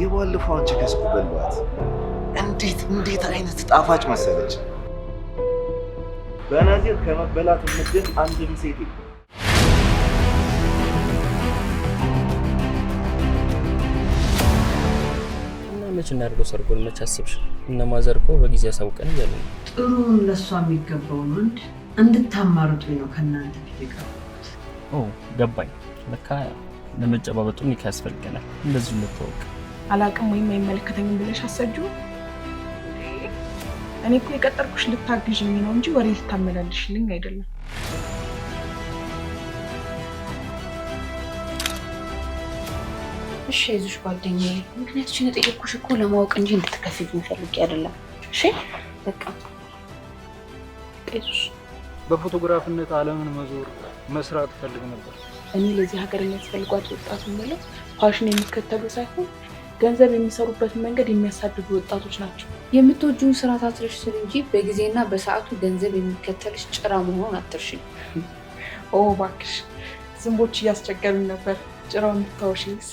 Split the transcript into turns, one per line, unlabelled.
የባለፈው አንቺ ከስኩ በሏት እንዴት አይነት ጣፋጭ መሰለች። በናዚር ከመበላት ምድር አንድ ሴት
መች እናድርገው ሰርጉን? መች አስብሽ? እነ ማዘር እኮ በጊዜ ያሳውቀን እያሉ ነው።
ጥሩን ለእሷ የሚገባውን ወንድ እንድታማርጡኝ ነው ከእናንተ ፊት የቀረቡት።
ገባኝ። ለካ ለመጨባበጡ ኒካ ያስፈልገናል። እንደዚሁ እንተዋወቅ።
አላቅም ወይም አይመለከተኝም ብለሽ አሰጂው። እኔ እኮ የቀጠርኩሽ ልታግዥኝ ነው እንጂ ወሬ ልታመላልሽልኝ አይደለም።
እሺ አይዞሽ ጓደኛዬ፣ ምክንያቱም የጠየኩሽ እኮ ለማወቅ እንጂ እንድትከፊልኝ ፈልጌ አይደለም። እሺ በቃ አይዞሽ።
በፎቶግራፍነት ዓለምን መዞር መስራት ፈልግ ነበር።
እኔ ለዚህ ሀገር የሚያስፈልጓት ወጣቱ ማለት ፋሽን የሚከተሉ ሳይሆን ገንዘብ የሚሰሩበትን መንገድ የሚያሳድዱ ወጣቶች ናቸው።
የምትወጂውን ስራ ታትረሽ ስል እንጂ በጊዜና በሰዓቱ ገንዘብ የሚከተልሽ ጭራ መሆኑን አትርሺ።
እባክሽ ዝንቦች እያስቸገሩኝ ነበር። ጭራውን እንድታወሽኝስ?